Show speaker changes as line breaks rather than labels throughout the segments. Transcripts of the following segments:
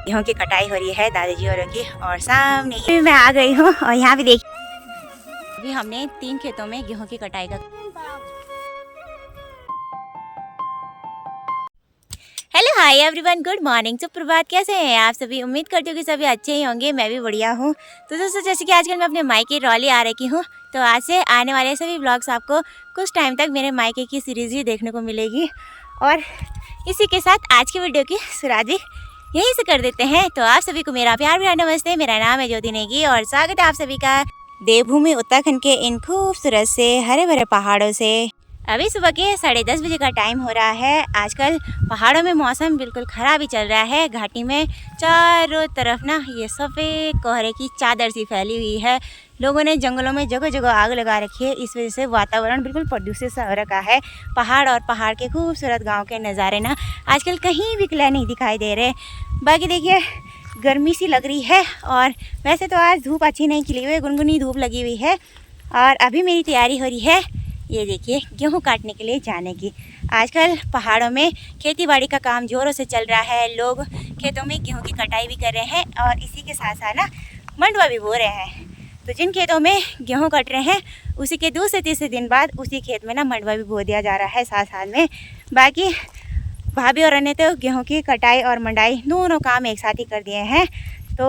गेहूँ की कटाई हो रही है दादाजी औरों की, और सामने ही मैं आ गई हूँ और यहाँ भी देखिए अभी हमने 3 खेतों में गेहूँ की कटाई का। Hello hi everyone, good morning, सुप्रभात। कैसे हैं आप सभी? उम्मीद करती हूँ कि सभी अच्छे ही होंगे। मैं भी बढ़िया हूँ। तो दोस्तों, जैसे कि आजकल मैं अपने मायके रौली आ रखी हूँ, तो आज से आने वाले सभी ब्लॉग्स आपको कुछ टाइम तक मेरे मायके की सीरीज़ ही देखने को मिलेगी। और इसी के साथ आज की वीडियो की शुरुआत भी यहीं से कर देते हैं। तो आप सभी को मेरा प्यार भरा नमस्ते। मेरा नाम है ज्योति नेगी और स्वागत है आप सभी का देवभूमि उत्तराखंड के इन खूबसूरत से हरे भरे पहाड़ों से। अभी सुबह के 10:30 बजे का टाइम हो रहा है। आजकल पहाड़ों में मौसम बिल्कुल ख़राब ही चल रहा है। घाटी में चारों तरफ ना ये सफ़ेद कोहरे की चादर सी फैली हुई है। लोगों ने जंगलों में जगह जगह आग लगा रखी है। इस वजह से वातावरण बिल्कुल प्रदूषित सा हो रखा है। पहाड़ और पहाड़ के खूबसूरत गाँव के नज़ारे ना आजकल कहीं भी क्लियर नहीं दिखाई दे रहे। बाकी देखिए, गर्मी सी लग रही है और वैसे तो आज धूप अच्छी नहीं खिली हुई है, गुनगुनी धूप लगी हुई है। और अभी मेरी तैयारी हो रही है, ये देखिए, गेहूं काटने के लिए जाने की। आजकल पहाड़ों में खेती-बाड़ी का काम ज़ोरों से चल रहा है। लोग खेतों में गेहूं की कटाई भी कर रहे हैं और इसी के साथ साथ ना मंडवा भी बो रहे हैं। तो जिन खेतों में गेहूं कट रहे हैं, उसी के 2 से 3 दिन बाद उसी खेत में ना मंडवा भी बो दिया जा रहा है साथ साथ में। बाकी भाभी और ने तो गेहूँ की कटाई और मंडाई दोनों काम एक साथ ही कर दिए हैं। तो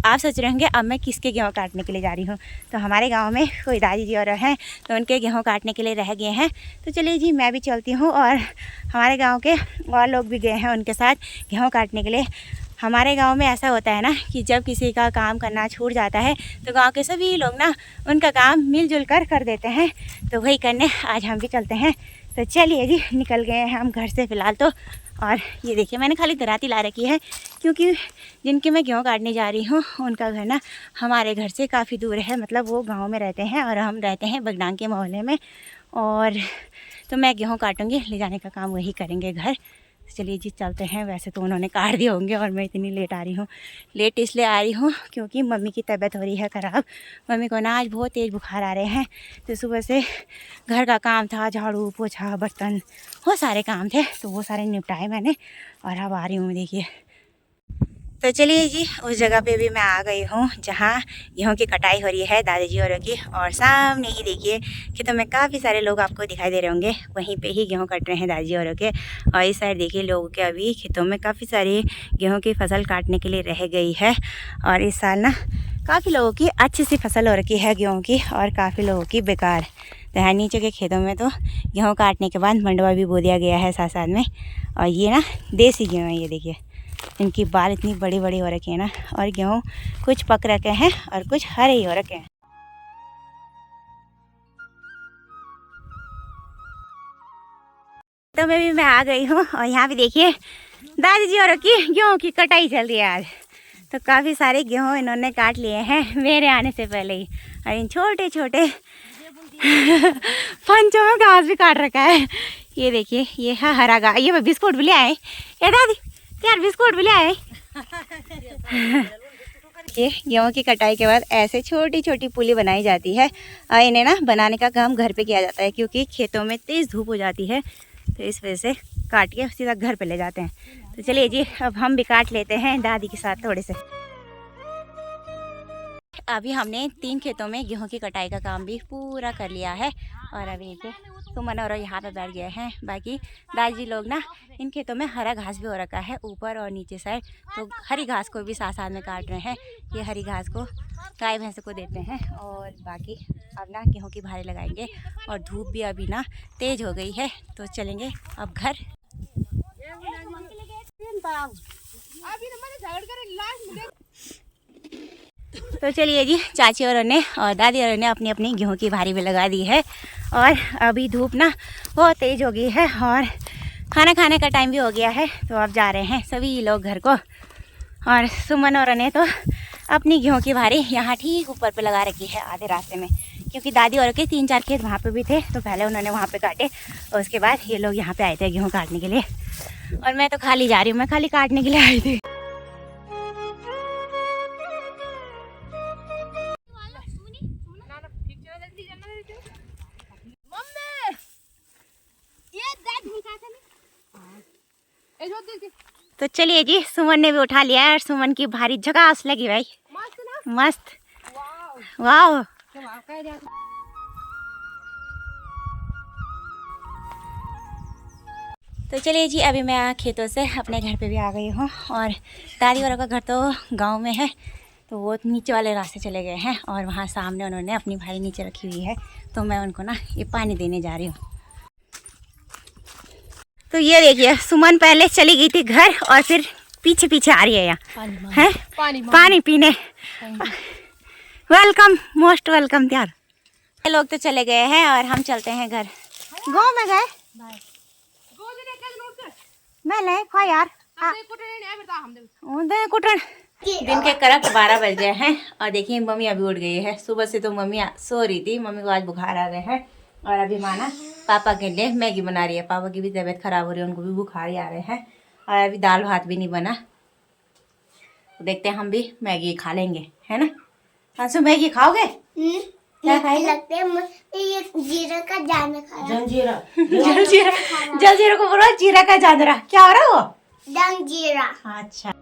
आप सोच रहे होंगे अब मैं किसके गेहूँ काटने के लिए जा रही हूँ। तो हमारे गांव में कोई दादी जी और हैं, तो उनके गेहूँ काटने के लिए रह गए हैं। तो चलिए जी, मैं भी चलती हूँ और हमारे गांव के और लोग भी गए हैं उनके साथ गेहूँ काटने के लिए। हमारे गांव में ऐसा होता है ना कि जब किसी का काम करना छूट जाता है तो गांव के सभी लोग ना उनका काम मिलजुल कर देते हैं। तो वही करने आज हम भी चलते हैं। तो चलिए जी, निकल गए हैं हम घर से फ़िलहाल तो। और ये देखिए, मैंने खाली दराती ला रखी है क्योंकि जिनके मैं गेहूँ काटने जा रही हूँ उनका घर ना हमारे घर से काफ़ी दूर है। मतलब वो गांव में रहते हैं और हम रहते हैं बगडांग के मोहल्ले में। और तो मैं गेहूँ काटूँगी, ले जाने का काम वही करेंगे घर। चलिए जी, चलते हैं। वैसे तो उन्होंने काट दिए होंगे और मैं इतनी लेट आ रही हूँ। लेट इसलिए आ रही हूँ क्योंकि मम्मी की तबीयत हो रही है ख़राब। मम्मी को ना आज बहुत तेज़ बुखार आ रहे हैं। तो सुबह से घर का काम था, झाड़ू पोछा बर्तन, बहुत सारे काम थे, तो वो सारे निपटाए मैंने और अब आ रही हूँ देखिए। तो चलिए जी, उस जगह पे भी मैं आ गई हूँ जहाँ गेहूँ की कटाई हो रही है दादाजी औरों की। और सामने ही देखिए खेतों में काफ़ी सारे लोग आपको दिखाई दे रहे होंगे, वहीं पे ही गेहूँ कट रहे हैं दादाजी औरों के। और इस साइड देखिए, लोगों के अभी खेतों में काफ़ी सारी गेहूँ की फसल काटने के लिए रह गई है। और इस साल ना काफ़ी लोगों की अच्छी सी फसल हो रखी है गेहूँ की और काफ़ी लोगों की बेकार। तो यहाँ नीचे के खेतों में तो गेहूँ काटने के बाद मंडवा भी बो दिया गया है साथ साथ में। और ये ना देसी गेहूँ है, ये देखिए, इनकी बाल इतनी बड़ी बड़ी हो रखी है ना। और गेहूँ कुछ पक रखे हैं और कुछ हरे ही हो रखे हैं। तो मैं आ गई हूँ और यहाँ भी देखिए दादी जी और की गेहूँ की कटाई चल रही है आज। तो काफ़ी सारे गेहूँ इन्होंने काट लिए हैं मेरे आने से पहले ही। और इन छोटे छोटे पंचों में घास भी काट रखा है। ये देखिए, ये है हरा घास। ये बिस्कुट भी ले आए, ये दादी यार बिस्कुट भी ले आए। ये गेहूँ की कटाई के बाद ऐसे छोटी छोटी पुली बनाई जाती है और इन्हें ना बनाने का काम घर पे किया जाता है क्योंकि खेतों में तेज़ धूप हो जाती है। तो इस वजह से काट के सीधा घर पे ले जाते हैं। तो चलिए जी, अब हम भी काट लेते हैं दादी के साथ थोड़े से। अभी हमने 3 खेतों में गेहूं की कटाई का काम भी पूरा कर लिया है। और अभी देखिए सुमन और यहाँ पे बैठ गए हैं। बाकी दादी लोग ना इन खेतों में हरा घास भी हो रखा है ऊपर और नीचे साइड, तो हरी घास को भी साथ साथ में काट रहे हैं। ये हरी घास को गाय भैंस को देते हैं। और बाकी अब ना गेहूँ की भारी लगाएंगे और धूप भी अभी ना तेज़ हो गई है, तो चलेंगे अब घर। तो चलिए जी, चाची और ने और दादी और ने अपनी अपनी गेहूँ की भारी भी लगा दी है। और अभी धूप ना बहुत तेज़ हो गई है और खाना खाने का टाइम भी हो गया है। तो अब जा रहे हैं सभी लोग घर को। और सुमन और ने तो अपनी गेहूँ की भारी यहाँ ठीक ऊपर पे लगा रखी है आधे रास्ते में, क्योंकि दादी और के 3-4 खेत वहाँ पे भी थे। तो पहले उन्होंने वहाँ पे काटे और उसके बाद ये लोग यहाँ पे आए थे गेहूँ काटने के लिए। और मैं तो खाली जा रही हूँ, मैं खाली काटने के लिए आई थी। तो चलिए जी, सुमन ने भी उठा लिया है और सुमन की भारी झकास लगी भाई, मस्त। वाह। तो चलिए जी, अभी मैं खेतों से अपने घर पे भी आ गई हूँ और दादी वालों का घर तो गांव में है, तो वो नीचे वाले रास्ते चले गए हैं और वहाँ सामने उन्होंने अपनी भाई नीचे रखी हुई है, तो मैं उनको ना ये पानी देने जा रही हूँ। तो ये देखिए, सुमन पहले चली गई थी घर और फिर पीछे पीछे आ रही है यहाँ है पानी पीने। वेलकम, मोस्ट वेलकम यार। लोग तो चले गए हैं और हम चलते हैं घर। गाँव में गए मैं नहीं खा यार। दिन के करीब 12 बज गए हैं और देखिए मम्मी अभी उठ गई है। सुबह से तो मम्मी सो रही थी, मम्मी को आज बुखार आ गए हैं और अभी माना पापा के लिए मैगी बना रही है। पापा की भी तबीयत खराब हो रही है, उनको भी बुखार ही आ रहे हैं और अभी दाल भात भी नहीं बना। देखते हैं हम भी मैगी खा लेंगे, है ना। आंसू मैगी खाओगे? क्या खाएगा? लगता है ये जीरा का जानरा खाया। जलजीरा को बोलो जीरा का जानरा। क्या हो रहा है वो? जलजीरा। अच्छा।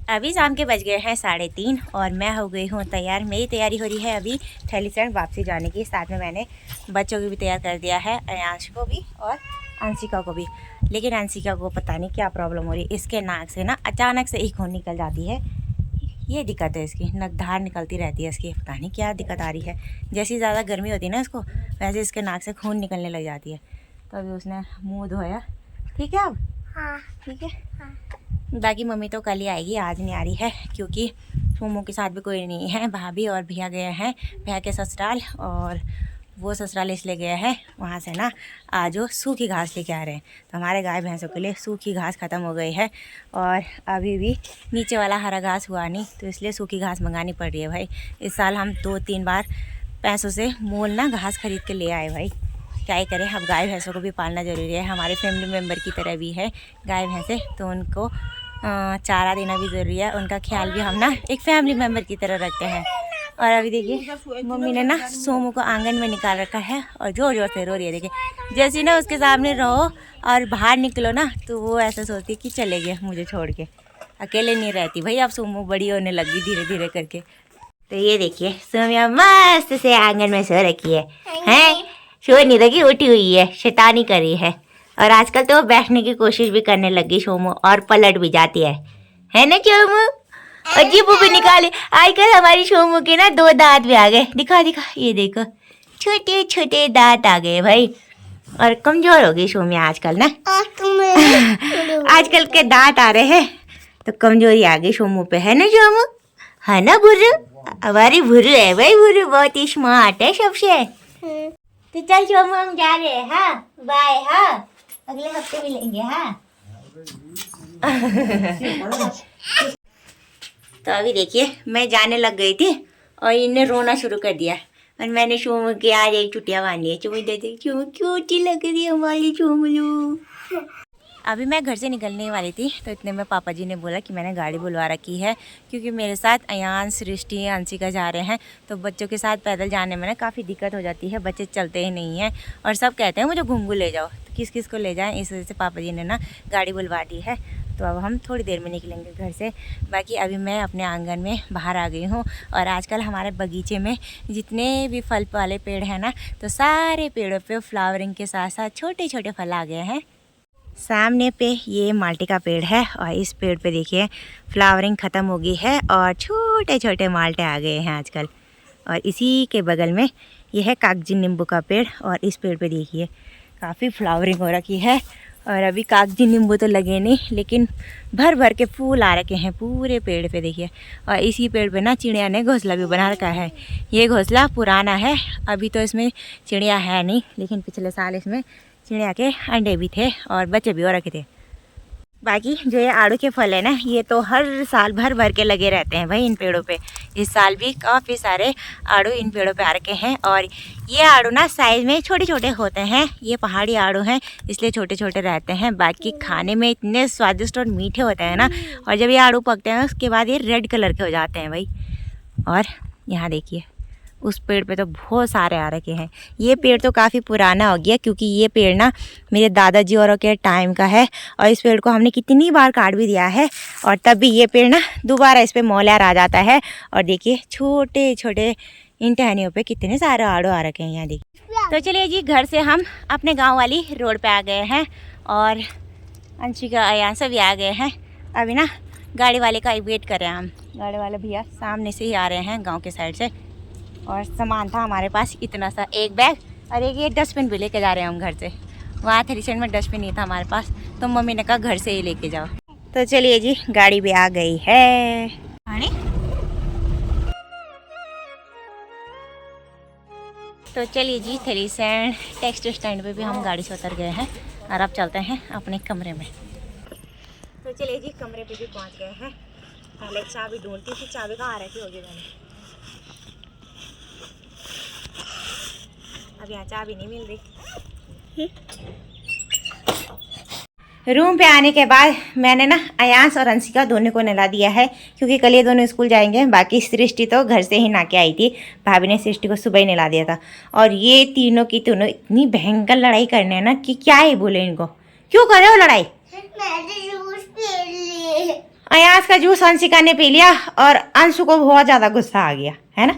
अभी शाम के बज गए हैं 3:30 और मैं हो गई हूँ तैयार। मेरी तैयारी हो रही है अभी थैलीसैंड वापसी जाने की। साथ में मैंने बच्चों को भी तैयार कर दिया है, अयांश को भी और अंशिका को भी। लेकिन अंशिका को पता नहीं क्या प्रॉब्लम हो रही है, इसके नाक से ना अचानक से ही खून निकल जाती है। ये दिक्कत है इसकी, नकधार निकलती रहती है इसकी, पता नहीं क्या दिक्कत आ रही है। जैसी ज़्यादा गर्मी होती है ना इसको, वैसे इसके नाक से खून निकलने लग जाती है। तो अभी उसने मुँह धोया। ठीक है अब? हाँ ठीक है। हाँ। बाकी मम्मी तो कल ही आएगी, आज नहीं आ रही है क्योंकि मोमो के साथ भी कोई नहीं है। भाभी और भैया गए हैं भैया के ससुराल, और वो ससुराल इसलिए गए हैं वहाँ से ना आज वो सूखी घास लेके आ रहे हैं। तो हमारे गाय भैंसों के लिए सूखी घास ख़त्म हो गई है और अभी भी नीचे वाला हरा घास हुआ नहीं, तो इसलिए सूखी घास मंगानी पड़ रही है भाई। इस साल हम 2-3 बार पैसों से मोल ना घास खरीद के ले आए भाई। क्या ही करें, अब गाय भैंसों को भी पालना ज़रूरी है, हमारे फैमिली मेम्बर की तरह भी है गाय भैंसें, तो उनको चारा देना भी ज़रूरी है। उनका ख्याल भी हम ना एक फैमिली मेम्बर की तरह रखते हैं। और अभी देखिए मम्मी ने ना सोमू को आंगन में निकाल रखा है और ज़ोर ज़ोर से रो रही है। देखिए जैसे ना उसके सामने रहो और बाहर निकलो ना तो वो ऐसा सोचती है कि चले गए मुझे छोड़ के, अकेले नहीं रहती भाई। अब सोमू बड़ी होने लगी धीरे धीरे करके। तो ये देखिए सोमिया मस्त से आंगन में सो रखी है, सो नहीं रखी, उठी हुई है, शैतानी कर रही है। और आजकल तो बैठने की कोशिश भी करने लगी सोमू और पलट भी जाती है ना सोमू। और जीबू भी निकाले। आजकल हमारी सोमू के ना 2 दांत भी आ गए। दिखा दिखा, ये देखो छोटे छोटे दांत आ गए भाई। और कमजोर हो गई सोमिया आजकल ना। आजकल के दांत आ रहे हैं तो कमजोरी आ गई सोमू पे, है ना सोमू, है ना भुर्रू। हमारी भुर्रू है भाई, भुर्रू बहुत ही स्मार्ट है सबसे। तो चल सोमू हम जा रहे हैं। हाँ बाय। हाँ अगले हफ्ते मिलेंगे। हाँ तो अभी देखिए मैं जाने लग गई थी और इन्हें रोना शुरू कर दिया और मैंने सोमू के आज एक चुटिया बांधी है। चुमी देते सोमू क्यूटी लग रही है हमारी सोमू। अभी मैं घर से निकलने वाली थी तो इतने में पापा जी ने बोला कि मैंने गाड़ी बुलवा रखी है क्योंकि मेरे साथ अयांश, सृष्टि, अंशिका जा रहे हैं। तो बच्चों के साथ पैदल जाने में ना काफ़ी दिक्कत हो जाती है, बच्चे चलते ही नहीं हैं और सब कहते हैं मुझे घुंघू ले जाओ, तो किस किस को ले जाएं, इस वजह से पापा जी ने ना गाड़ी बुलवा दी है। तो अब हम थोड़ी देर में निकलेंगे घर से। बाकी अभी मैं अपने आंगन में बाहर आ गई हूँ और आजकल हमारे बगीचे में जितने भी फल वाले पेड़ हैं ना, तो सारे पेड़ों पे फ्लावरिंग के साथ साथ छोटे छोटे फल आ गए हैं। सामने पे ये माल्टे का पेड़ है और इस पेड़ पे देखिए फ्लावरिंग ख़त्म हो गई है और छोटे छोटे माल्टे आ गए हैं आजकल। और इसी के बगल में ये है कागजी नींबू का पेड़ और इस पेड़ पे देखिए काफ़ी फ्लावरिंग हो रखी है। और अभी कागजी नींबू तो लगे नहीं, लेकिन भर भर के फूल आ रखे हैं पूरे पेड़ पे देखिए। और इसी पेड़ पे ना चिड़िया ने घोंसला भी बना रखा है। ये घोंसला पुराना है, अभी तो इसमें चिड़िया है नहीं, लेकिन पिछले साल इसमें चिड़िया के अंडे भी थे और बच्चे भी हो रखे थे। बाकी जो ये आड़ू के फल है ना, ये तो हर साल भर भर के लगे रहते हैं भाई इन पेड़ों पे। इस साल भी काफ़ी सारे आड़ू इन पेड़ों पे आ रखे हैं और ये आड़ू ना साइज़ में छोटे छोटे होते हैं। ये पहाड़ी आड़ू हैं इसलिए छोटे छोटे रहते हैं। बाकी खाने में इतने स्वादिष्ट और मीठे होते हैं ना, और जब ये आड़ू पकते हैं उसके बाद ये रेड कलर के हो जाते हैं भाई। और यहाँ देखिए उस पेड़ पे तो बहुत सारे आ रखे हैं। ये पेड़ तो काफ़ी पुराना हो गया क्योंकि ये पेड़ ना मेरे दादाजी औरों के टाइम का है और इस पेड़ को हमने कितनी बार काट भी दिया है और तब भी ये पेड़ ना दोबारा इस पर मौलार आ जाता है। और देखिए छोटे छोटे इन टहनियों पे कितने सारे आड़ू आ रखे हैं यहाँ देखिए। तो चलिए जी, घर से हम अपने गाँव वाली रोड पर आ गए हैं और अंशिका यहाँ से भी आ गए हैं। अभी ना गाड़ी वाले का वेट कर रहे हैं हम। गाड़ी वाले भैया सामने से ही आ रहे हैं गांव के साइड से और सामान था हमारे पास इतना सा, एक बैग और एक ये डस्टबिन भी लेके जा रहे हैं हम घर से। वहाँ थे रिसेंट में डस्टबिन नहीं था हमारे पास तो मम्मी ने कहा घर से ही लेके जाओ। तो चलिए जी, गाड़ी भी आ गई है। तो चलिए जी, थलीसैंड टैक्सी स्टैंड पे भी हम गाड़ी से उतर गए हैं और अब चलते हैं अपने कमरे में। तो चलिए जी, कमरे पे भी पहुंच गए हैं। पहले चाबी ढूंढती थी, चाबी कहाँ आ रखी होगी मैंने, अब यहाँ चाबी नहीं मिल रही। रूम पे आने के बाद मैंने ना अयांश और अंशिका दोनों को नहला दिया है क्योंकि कल ये दोनों स्कूल जाएंगे। बाकी सृष्टि तो घर से ही नहा के आई थी, भाभी ने सृष्टि को सुबह ही नहला दिया था। और ये तीनों की तीनों इतनी भयंकर लड़ाई करने हैं ना कि क्या ही बोले इनको। क्यों कर रहे हो लड़ाई? अयांश का जूस अंशिका ने पी लिया और अंशु को बहुत ज़्यादा गुस्सा आ गया है ना।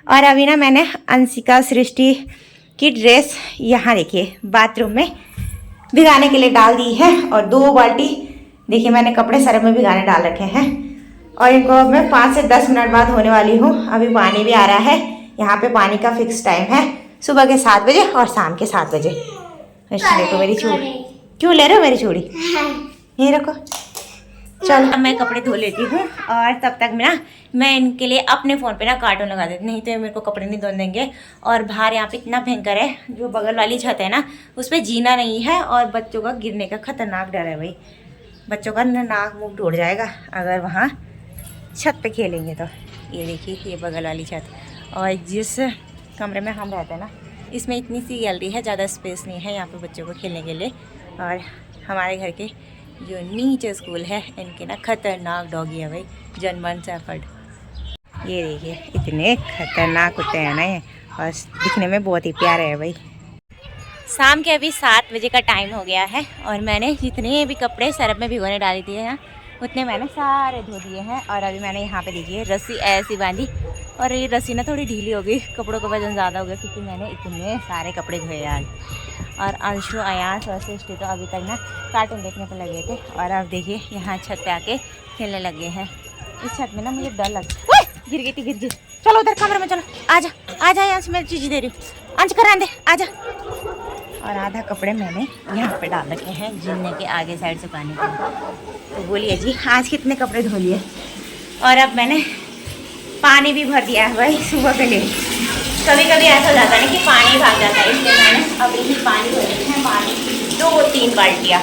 और अभी ना मैंने अंशिका सृष्टि की ड्रेस यहाँ देखिए बाथरूम में भिगाने के लिए डाल दी है और 2 बाल्टी देखिए मैंने कपड़े सरफ में भिगाने डाल रखे हैं और इनको अब मैं 5 से 10 मिनट बाद होने वाली हूँ। अभी पानी भी आ रहा है, यहाँ पे पानी का फिक्स टाइम है सुबह के 7 बजे और शाम के 7 बजे। देखो मेरी चूड़ी, क्यों ले रहे हो मेरी चूड़ी? यहीं रखो। चलो अब मैं कपड़े धो लेती हूँ और तब तक मैं इनके लिए अपने फ़ोन पे ना कार्टून लगा देती, नहीं तो मेरे को कपड़े नहीं धो देंगे। और बाहर यहाँ पे इतना भयंकर है, जो बगल वाली छत है ना उस पर जीना नहीं है और बच्चों का गिरने का खतरनाक डर है भाई। बच्चों का नाक मुँह टूट जाएगा अगर वहाँ छत पे खेलेंगे तो। ये देखिए ये बगल वाली छत, और जिस कमरे में हम रहते हैं ना इसमें इतनी सी गैलरी है, ज़्यादा स्पेस नहीं है यहाँ पे बच्चों को खेलने के लिए। और हमारे घर के जो नीचे स्कूल है इनके ना खतरनाक डॉगी है भाई, जर्मन शेफर्ड। ये देखिए इतने खतरनाक होते हैं ना ये, और दिखने में बहुत ही प्यारे है भाई। शाम के अभी 7 बजे का टाइम हो गया है और मैंने जितने भी कपड़े सरफ में भिगोने डाले दिए हैं उतने मैंने सारे धो दिए हैं। और अभी मैंने यहाँ पे देखिए रस्सी ऐसी बांधी और ये रस्सी ना थोड़ी ढीली हो गई, कपड़ों का वजन ज़्यादा हो गया क्योंकि मैंने इतने सारे कपड़े धोए आज। और अंशु अयांश और सृष्टि तो अभी तक ना कार्टून देखने पर लगे थे और अब देखिए यहाँ छत पे आके खेलने लगे हैं। इस छत में ना मुझे डर लगता है, गिर गई। चलो उधर कमरे में चलो, आजा आजा अंश, मैं चीज़ दे रही हूँ, अंश करा दे आजा। और आधा कपड़े मैंने यहाँ पे डाल रखे हैं जिनने के आगे साइड से पानी के लिए। तो बोलिए जी आज कितने कपड़े धो लिए। और अब मैंने पानी भी भर दिया है भाई सुबह के लिए। कभी कभी ऐसा हो जाता है कि पानी भाग जाता है, इसलिए मैंने अभी ही पानी भर रखे हैं, पानी 2-3 बाल्टियाँ।